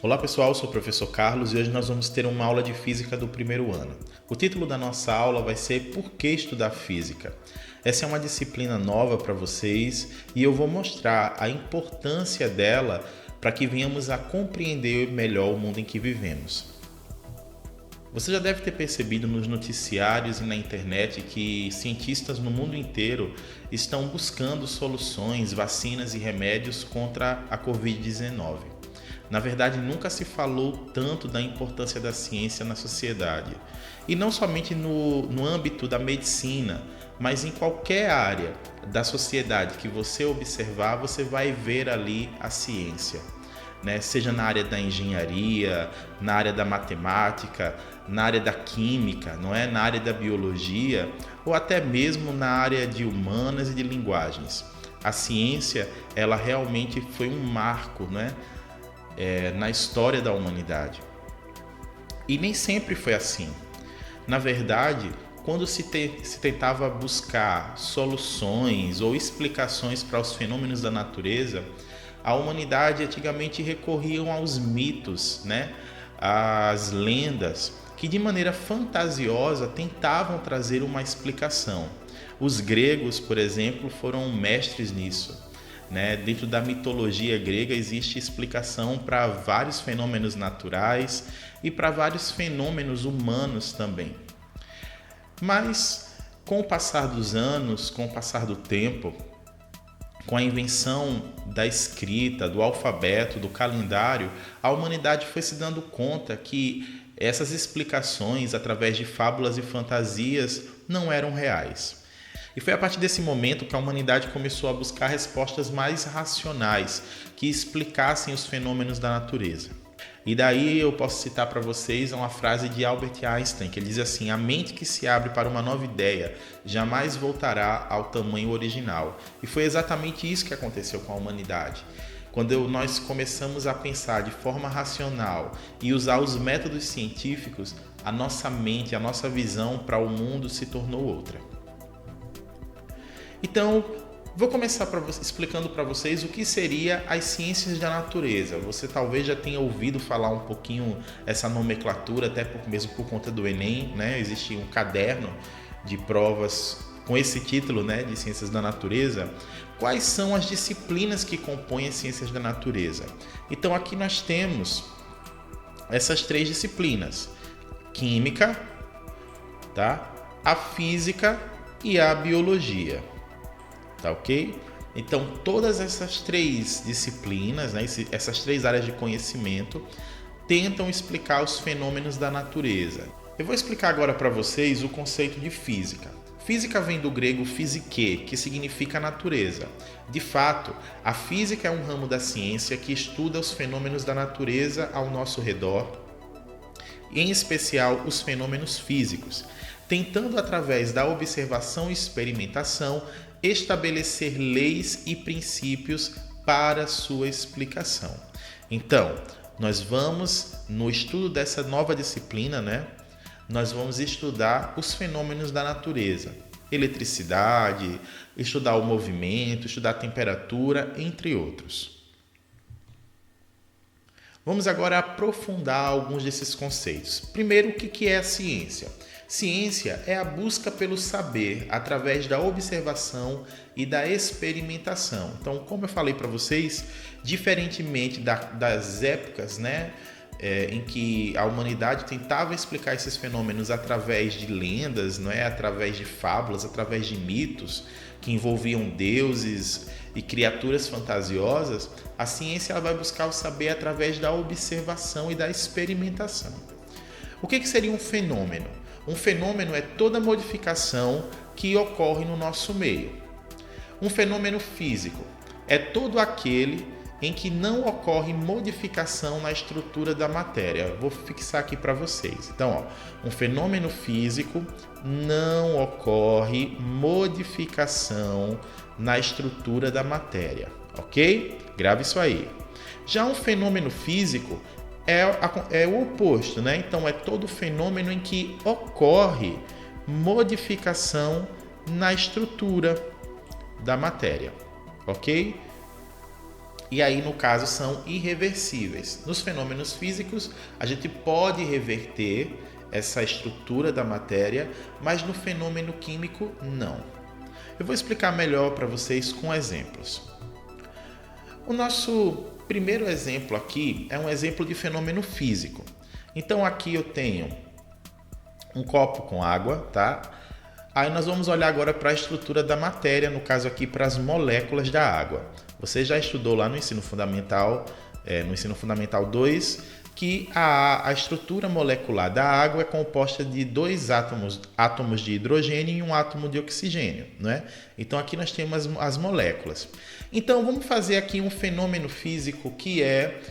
Olá pessoal, eu sou o professor Carlos e hoje nós vamos ter uma aula de física do primeiro ano. O título da nossa aula vai ser Por que estudar física? Essa é uma disciplina nova para vocês e eu vou mostrar a importância dela para que venhamos a compreender melhor o mundo em que vivemos. Você já deve ter percebido nos noticiários e na internet que cientistas no mundo inteiro estão buscando soluções, vacinas e remédios contra a Covid-19. Na verdade, nunca se falou tanto da importância da ciência na sociedade. E não somente no âmbito da medicina, mas em qualquer área da sociedade que você observar, você vai ver ali a ciência. Seja na área da engenharia, na área da matemática, na área da química, na área da biologia, ou até mesmo na área de humanas e de linguagens. A ciência, ela realmente foi um marco, na história da humanidade. E nem sempre foi assim. Na verdade, quando se tentava buscar soluções ou explicações para os fenômenos da natureza, a humanidade antigamente recorriam aos mitos, às lendas, que de maneira fantasiosa tentavam trazer uma explicação. Os gregos, por exemplo, foram mestres nisso. Dentro da mitologia grega existe explicação para vários fenômenos naturais e para vários fenômenos humanos também. Mas com o passar dos anos, com o passar do tempo, com a invenção da escrita, do alfabeto, do calendário, a humanidade foi se dando conta que essas explicações através de fábulas e fantasias não eram reais. E foi a partir desse momento que a humanidade começou a buscar respostas mais racionais, que explicassem os fenômenos da natureza. E daí eu posso citar para vocês uma frase de Albert Einstein, que ele diz assim: a mente que se abre para uma nova ideia jamais voltará ao tamanho original. E foi exatamente isso que aconteceu com a humanidade. Quando nós começamos a pensar de forma racional e usar os métodos científicos, a nossa mente, a nossa visão para o mundo se tornou outra. Então, vou começar explicando para vocês o que seria as ciências da natureza. Você talvez já tenha ouvido falar um pouquinho essa nomenclatura, até mesmo por conta do Enem, Existe um caderno de provas com esse título, de ciências da natureza. Quais são as disciplinas que compõem as ciências da natureza? Então, aqui nós temos essas três disciplinas: química, a física e a biologia. Tá ok? Então, todas essas três disciplinas, essas três áreas de conhecimento, tentam explicar os fenômenos da natureza. Eu vou explicar agora para vocês o conceito de física. Física vem do grego physique, que significa natureza. De fato, a física é um ramo da ciência que estuda os fenômenos da natureza ao nosso redor, em especial os fenômenos físicos, tentando, através da observação e experimentação, estabelecer leis e princípios para sua explicação. Então, nós vamos, no estudo dessa nova disciplina, nós vamos estudar os fenômenos da natureza, eletricidade, estudar o movimento, estudar a temperatura, entre outros. Vamos agora aprofundar alguns desses conceitos. Primeiro, o que é a ciência? Ciência é a busca pelo saber através da observação e da experimentação. Então, como eu falei para vocês, diferentemente das épocas, em que a humanidade tentava explicar esses fenômenos através de lendas, através de fábulas, através de mitos que envolviam deuses e criaturas fantasiosas, a ciência ela vai buscar o saber através da observação e da experimentação. O que seria um fenômeno? Um fenômeno é toda modificação que ocorre no nosso meio. Um fenômeno físico é todo aquele em que não ocorre modificação na estrutura da matéria. Vou fixar aqui para vocês. Então, um fenômeno físico não ocorre modificação na estrutura da matéria, ok? Grave isso aí. Já um fenômeno físico é o oposto, Então, é todo fenômeno em que ocorre modificação na estrutura da matéria, ok? e aí no caso são irreversíveis. Nos fenômenos físicos, a gente pode reverter essa estrutura da matéria, mas no fenômeno químico não. Eu vou explicar melhor para vocês com exemplos. O nosso primeiro exemplo aqui é um exemplo de fenômeno físico. Então aqui eu tenho um copo com água, tá? Aí nós vamos olhar agora para a estrutura da matéria, no caso aqui para as moléculas da água. Você já estudou lá no ensino fundamental 2, que a estrutura molecular da água é composta de dois átomos de hidrogênio e um átomo de oxigênio, né? Então aqui nós temos as moléculas. Então vamos fazer aqui um fenômeno físico que é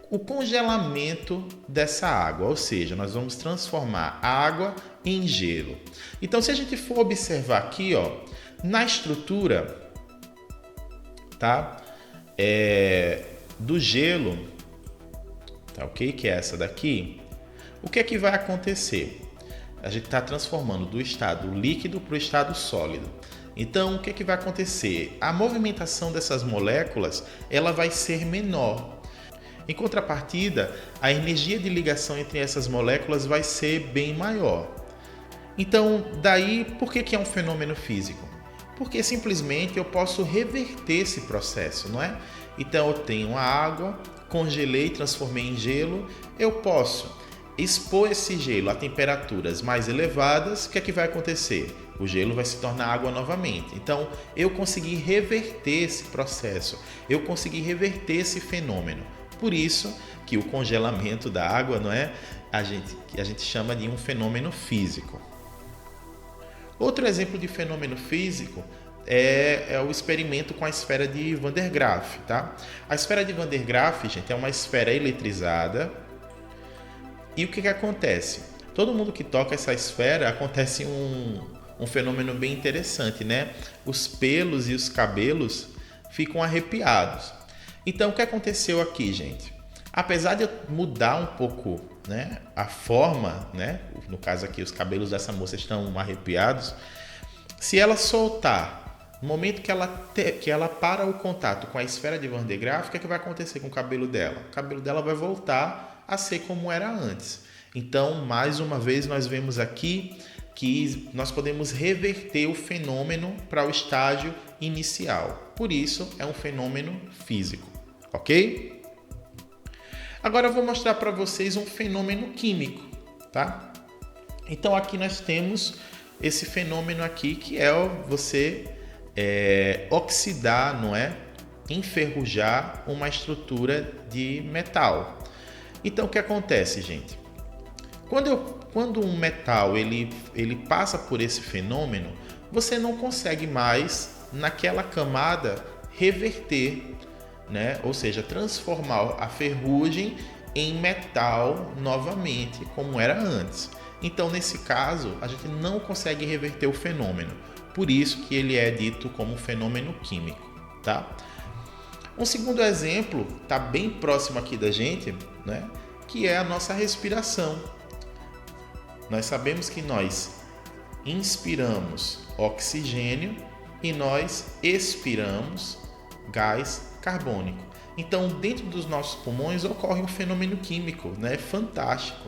o congelamento dessa água, ou seja, nós vamos transformar a água em gelo. Então se a gente for observar aqui, ó, na estrutura, tá? Do gelo, tá ok? Que é essa daqui. O que é que vai acontecer? A gente está transformando do estado líquido para o estado sólido. Então, o que é que vai acontecer? A movimentação dessas moléculas, ela vai ser menor. Em contrapartida, a energia de ligação entre essas moléculas vai ser bem maior. Então, daí, por que é um fenômeno físico? Porque simplesmente eu posso reverter esse processo, não é? Então eu tenho a água, congelei, transformei em gelo, eu posso expor esse gelo a temperaturas mais elevadas, o que é que vai acontecer? O gelo vai se tornar água novamente. Então eu consegui reverter esse processo, eu consegui reverter esse fenômeno. Por isso que o congelamento da água, não é? A gente chama de um fenômeno físico. Outro exemplo de fenômeno físico é o experimento com a esfera de Van der Graaf, tá? A esfera de Van der Graaf, gente, é uma esfera eletrizada. E o que acontece? Todo mundo que toca essa esfera, acontece um fenômeno bem interessante, né? Os pelos e os cabelos ficam arrepiados. Então, o que aconteceu aqui, gente? Apesar de eu mudar um pouco, né, a forma, né? No caso aqui, os cabelos dessa moça estão arrepiados. Se ela soltar, no momento que ela para o contato com a esfera de Van der Graaf, o que é que vai acontecer com o cabelo dela? O cabelo dela vai voltar a ser como era antes. Então, mais uma vez, nós vemos aqui que nós podemos reverter o fenômeno para o estágio inicial. Por isso, é um fenômeno físico, ok? Agora eu vou mostrar para vocês um fenômeno químico, tá? Então aqui nós temos esse fenômeno aqui que é você oxidar, não é? Enferrujar uma estrutura de metal. Então o que acontece, gente? Quando um metal ele passa por esse fenômeno, você não consegue mais naquela camada reverter, né? Ou seja, transformar a ferrugem em metal novamente, como era antes. Então, nesse caso, a gente não consegue reverter o fenômeno. Por isso que ele é dito como fenômeno químico, tá? Um segundo exemplo, está bem próximo aqui da gente, né? Que é a nossa respiração. Nós sabemos que nós inspiramos oxigênio e nós expiramos gás carbônico. Então, dentro dos nossos pulmões ocorre um fenômeno químico, né? Fantástico.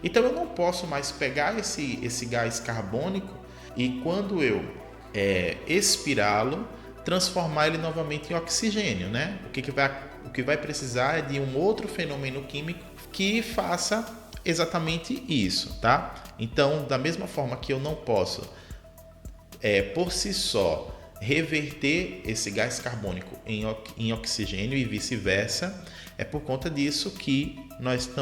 Então, eu não posso mais pegar esse gás carbônico e quando eu expirá-lo, transformar ele novamente em oxigênio, né? O que vai precisar é de um outro fenômeno químico que faça exatamente isso, tá? Então, da mesma forma que eu não posso, por si só, reverter esse gás carbônico em oxigênio e vice-versa, é por conta disso que nós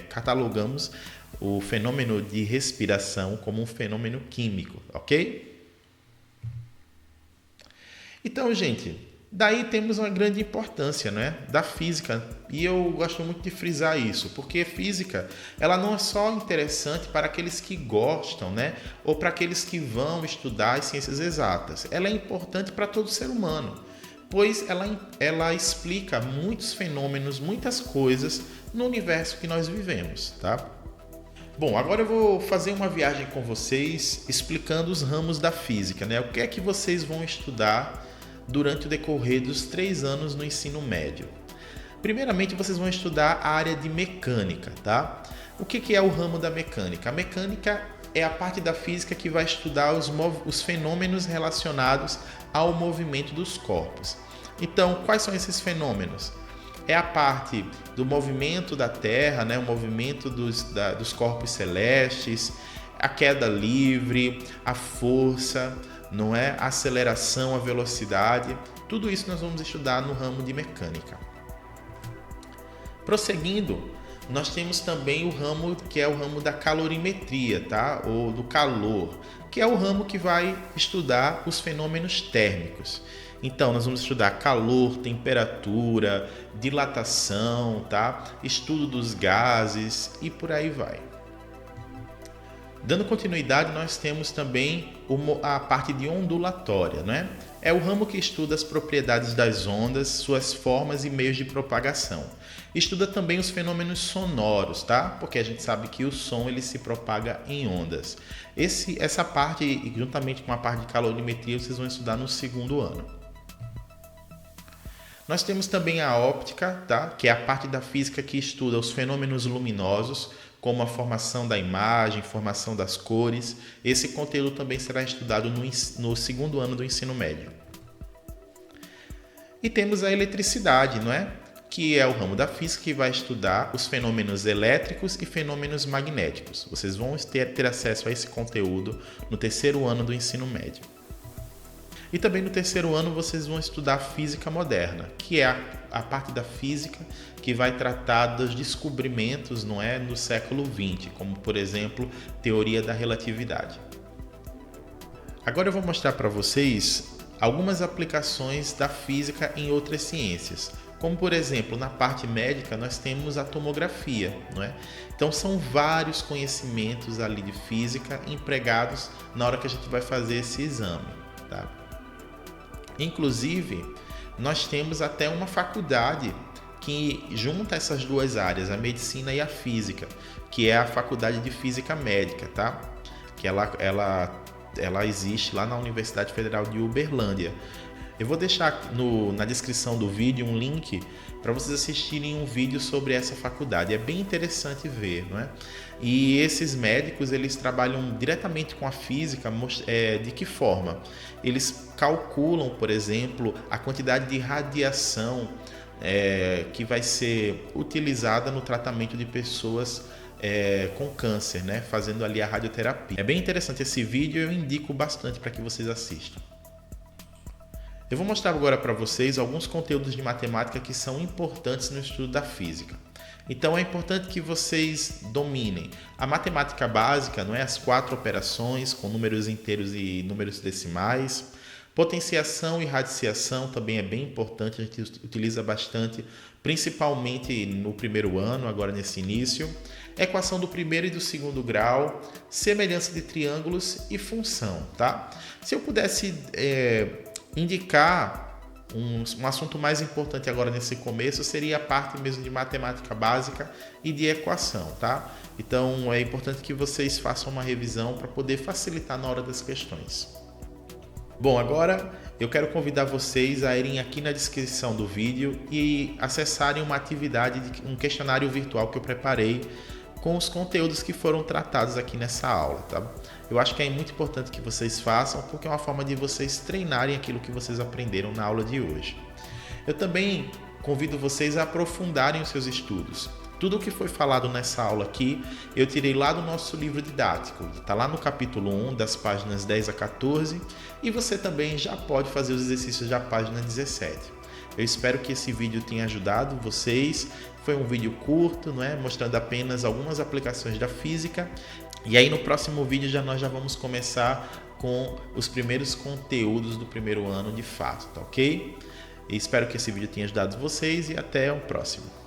catalogamos o fenômeno de respiração como um fenômeno químico, ok? Então, gente, daí temos uma grande importância, né, da física, e eu gosto muito de frisar isso, porque física ela não é só interessante para aqueles que gostam, né, ou para aqueles que vão estudar as ciências exatas. Ela é importante para todo ser humano, pois ela explica muitos fenômenos, muitas coisas no universo que nós vivemos, tá? Bom, agora eu vou fazer uma viagem com vocês explicando os ramos da física, né? O que é que vocês vão estudar durante o decorrer dos 3 anos no ensino médio. Primeiramente, vocês vão estudar a área de mecânica, tá? O que é o ramo da mecânica? A mecânica é a parte da física que vai estudar os fenômenos relacionados ao movimento dos corpos. Então, quais são esses fenômenos? É a parte do movimento da Terra, né? O movimento dos corpos celestes, a queda livre, a força, não é? A aceleração, a velocidade. Tudo isso nós vamos estudar no ramo de mecânica. Prosseguindo, nós temos também o ramo que é o ramo da calorimetria, tá? Ou do calor, que é o ramo que vai estudar os fenômenos térmicos. Então, nós vamos estudar calor, temperatura, dilatação, tá? Estudo dos gases e por aí vai. Dando continuidade, nós temos também a parte de ondulatória, né? É o ramo que estuda as propriedades das ondas, suas formas e meios de propagação. Estuda também os fenômenos sonoros, tá? Porque a gente sabe que o som ele se propaga em ondas. Essa parte, juntamente com a parte de calorimetria, vocês vão estudar no 2º ano. Nós temos também a óptica, tá? Que é a parte da física que estuda os fenômenos luminosos, como a formação da imagem, formação das cores. Esse conteúdo também será estudado no 2º ano do ensino médio. E temos a eletricidade, não é? Que é o ramo da física que vai estudar os fenômenos elétricos e fenômenos magnéticos. Vocês vão ter acesso a esse conteúdo no 3º ano do ensino médio. E também no 3º ano vocês vão estudar física moderna, que é a parte da física que vai tratar dos descobrimentos, não é, do século XX, como por exemplo, teoria da relatividade. Agora eu vou mostrar para vocês algumas aplicações da física em outras ciências. Como por exemplo, na parte médica nós temos a tomografia, não é? Então são vários conhecimentos ali de física empregados na hora que a gente vai fazer esse exame, tá? Inclusive, nós temos até uma faculdade que junta essas duas áreas, a medicina e a física, que é a Faculdade de Física Médica, tá? Que ela existe lá na Universidade Federal de Uberlândia. Eu vou deixar na descrição do vídeo um link para vocês assistirem um vídeo sobre essa faculdade. É bem interessante ver, não é? E esses médicos, eles trabalham diretamente com a física. De que forma? Eles calculam, por exemplo, a quantidade de radiação que vai ser utilizada no tratamento de pessoas com câncer, né? Fazendo ali a radioterapia. É bem interessante esse vídeo, eu indico bastante para que vocês assistam. Eu vou mostrar agora para vocês alguns conteúdos de matemática que são importantes no estudo da física. Então é importante que vocês dominem a matemática básica, não é? As 4 operações com números inteiros e números decimais. Potenciação e radiciação também é bem importante, a gente utiliza bastante, principalmente no 1º ano, agora nesse início. Equação do 1º e do 2º grau, semelhança de triângulos e função, tá? Se eu pudesse indicar um assunto mais importante agora nesse começo, seria a parte mesmo de matemática básica e de equação, tá? Então é importante que vocês façam uma revisão para poder facilitar na hora das questões. Bom, agora eu quero convidar vocês a irem aqui na descrição do vídeo e acessarem uma atividade, um questionário virtual que eu preparei com os conteúdos que foram tratados aqui nessa aula, tá? Eu acho que é muito importante que vocês façam, porque é uma forma de vocês treinarem aquilo que vocês aprenderam na aula de hoje. Eu também convido vocês a aprofundarem os seus estudos. Tudo o que foi falado nessa aula aqui, eu tirei lá do nosso livro didático. Está lá no capítulo 1, das páginas 10 a 14, e você também já pode fazer os exercícios da página 17. Eu espero que esse vídeo tenha ajudado vocês. Foi um vídeo curto, não é? Mostrando apenas algumas aplicações da física. E aí no próximo vídeo nós já vamos começar com os primeiros conteúdos do 1º ano de fato, tá ok? E espero que esse vídeo tenha ajudado vocês e até o próximo.